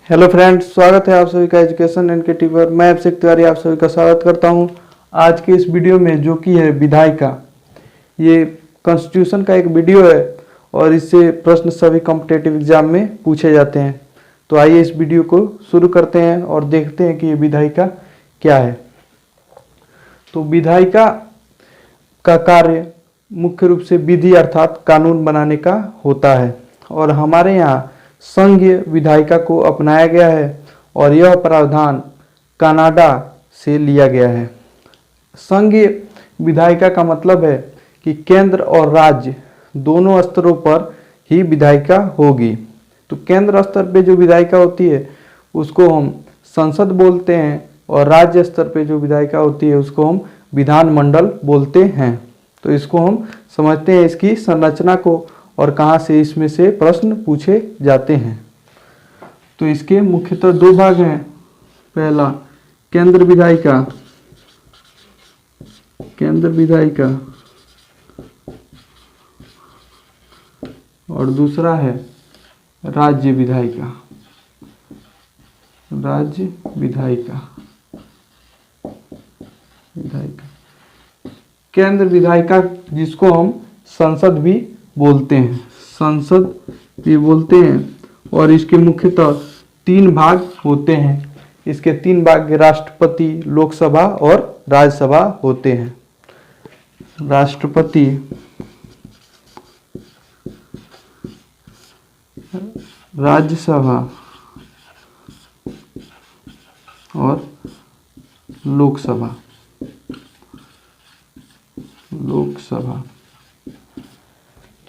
Hello friends, स्वागत है आप सभी का एजुकेशन एंड के टी पर। मैं अभिषेक तिवारी आप सभी का स्वागत करता हूं। आज के इस वीडियो में जो कि है विधायिका, ये कॉन्स्टिट्यूशन का एक वीडियो है और इससे प्रश्न सभी कॉम्पिटिटिव एग्जाम में पूछे जाते हैं। तो आइए इस वीडियो को शुरू करते हैं और देखते हैं कि ये विधायिका क्या है। तो विधायिका का कार्य मुख्य रूप से विधि अर्थात कानून बनाने का होता है और हमारे यहाँ संघीय विधायिका को अपनाया गया है और यह प्रावधान कनाडा से लिया गया है। संघीय विधायिका का मतलब है कि केंद्र और राज्य दोनों स्तरों पर ही विधायिका होगी। तो केंद्र स्तर पे जो विधायिका होती है उसको हम संसद बोलते हैं और राज्य स्तर पे जो विधायिका होती है उसको हम विधानमंडल बोलते हैं। तो इसको हम समझते हैं, इसकी संरचना को और कहाँ से इसमें से प्रश्न पूछे जाते हैं। तो इसके मुख्यतः दो भाग हैं। पहला केंद्र विधायिका, और दूसरा है राज्य विधायिका। केंद्र विधायिका जिसको हम संसद भी बोलते हैं, और इसके मुख्यतः तीन भाग होते हैं। इसके तीन भाग राष्ट्रपति, लोकसभा और राज्यसभा होते हैं। राष्ट्रपति, राज्यसभा और लोकसभा।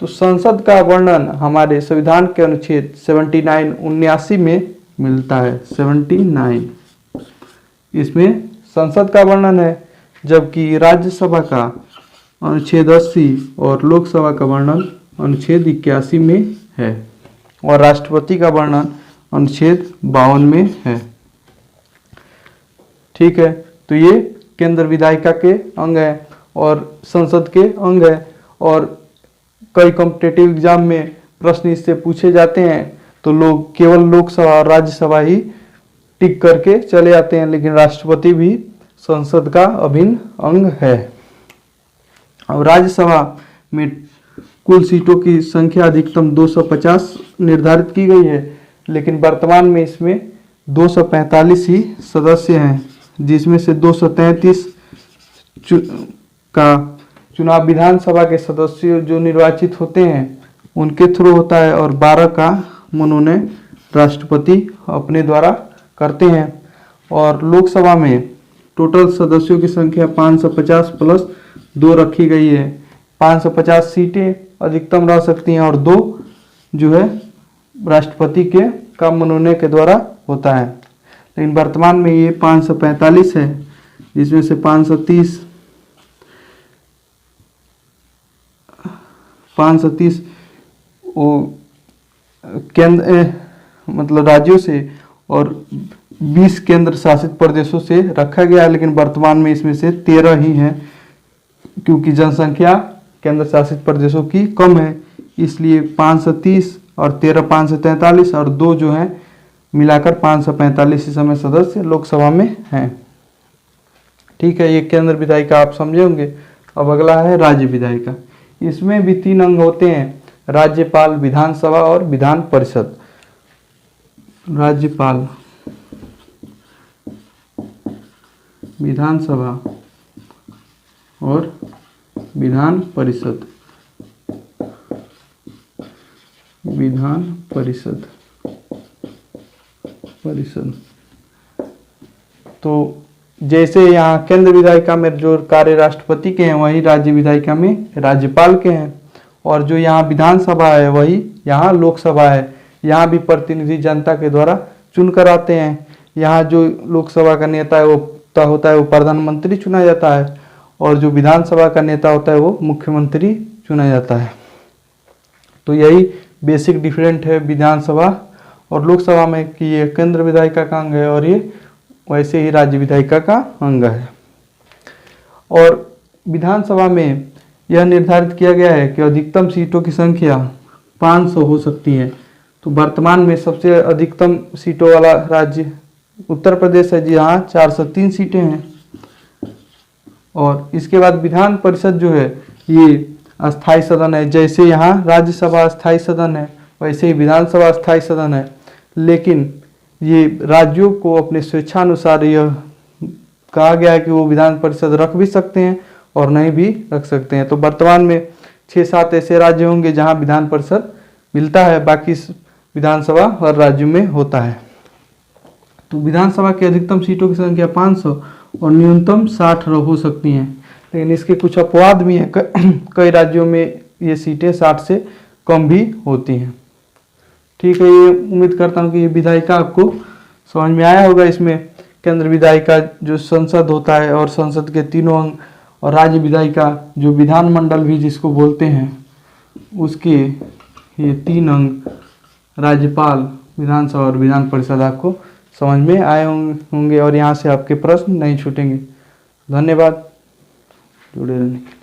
तो संसद का वर्णन हमारे संविधान के अनुच्छेद 79 में मिलता है। 79 इसमें संसद का वर्णन है, जबकि राज्यसभा का अनुच्छेद 80 और लोकसभा का वर्णन अनुच्छेद 81 में है और राष्ट्रपति का वर्णन अनुच्छेद 52 में है। ठीक है, तो ये केंद्र विधायिका के अंग है और संसद के अंग है और कई कॉम्पिटिटिव एग्जाम में प्रश्न इससे पूछे जाते हैं। तो लोग केवल लोकसभा और राज्यसभा ही टिक करके चले जाते हैं, लेकिन राष्ट्रपति भी संसद का अभिन्न अंग है। और राज्यसभा में कुल सीटों की संख्या अधिकतम 250 निर्धारित की गई है, लेकिन वर्तमान में इसमें 245 ही सदस्य हैं, जिसमें से 233 का चुनाव विधानसभा के सदस्य जो निर्वाचित होते हैं उनके थ्रू होता है और 12 का मनोनयन राष्ट्रपति अपने द्वारा करते हैं। और लोकसभा में टोटल सदस्यों की संख्या 550 प्लस 2 रखी गई है। 550 सीटें अधिकतम रह सकती हैं और 2 जो है राष्ट्रपति के का मनोनयन के द्वारा होता है। लेकिन वर्तमान में ये 545 है, जिसमें से 530 वो केंद्र मतलब राज्यों से और 20 केंद्र शासित प्रदेशों से रखा गया है, लेकिन वर्तमान में इसमें से 13 ही हैं, क्योंकि जनसंख्या केंद्र शासित प्रदेशों की कम है। इसलिए 530 और 13 543 और 2 जो हैं मिलाकर 545 इस समय सदस्य लोकसभा में हैं। ठीक है, ये केंद्र विधायिका आप समझे होंगे। अब अगला है राज्य विधायिका। इसमें भी 3 अंग होते हैं, राज्यपाल, विधानसभा और विधान परिषद। राज्यपाल, विधानसभा और विधान परिषद। तो जैसे यहाँ केंद्र विधायिका में जो कार्य राष्ट्रपति के हैं वही राज्य विधायिका में राज्यपाल के हैं, और जो यहाँ विधानसभा है वही यहाँ लोकसभा है। यहाँ भी प्रतिनिधि जनता के द्वारा चुनकर आते हैं। यहाँ जो लोकसभा का नेता है वो प्रधानमंत्री चुना जाता है और जो विधानसभा का नेता होता है वो मुख्यमंत्री चुना जाता है। तो यही बेसिक डिफरेंट है विधानसभा और लोकसभा में कि ये केंद्र विधायिका का अंग है और ये वैसे ही राज्य विधायिका का अंग है। और विधानसभा में यह निर्धारित किया गया है कि अधिकतम सीटों की संख्या 500 हो सकती है। तो वर्तमान में सबसे अधिकतम सीटों वाला राज्य उत्तर प्रदेश है, जी हाँ 403 सीटें हैं। और इसके बाद विधान परिषद जो है ये अस्थाई सदन है। जैसे यहाँ राज्यसभा अस्थाई सदन है वैसे ही विधानसभा अस्थाई सदन है, लेकिन ये राज्यों को अपने स्वेच्छानुसार यह कहा गया है कि वो विधान परिषद रख भी सकते हैं और नहीं भी रख सकते हैं। तो वर्तमान में 6-7 ऐसे राज्य होंगे जहाँ विधान परिषद मिलता है, बाकी विधानसभा हर राज्य में होता है। तो विधानसभा की अधिकतम सीटों की संख्या 500 और न्यूनतम 60 हो सकती हैं, लेकिन इसके कुछ अपवाद भी हैं। कई राज्यों में ये सीटें 60 से कम भी होती हैं। ठीक है, ये उम्मीद करता हूँ कि ये विधायिका आपको समझ में आया होगा। इसमें केंद्र विधायिका जो संसद होता है और संसद के 3 अंग, और राज्य विधायिका जो विधानमंडल भी जिसको बोलते हैं उसके ये 3 अंग, राज्यपाल, विधानसभा और विधान परिषद आपको समझ में आए होंगे और यहाँ से आपके प्रश्न नहीं छूटेंगे। धन्यवाद जुड़े रहने के लिए।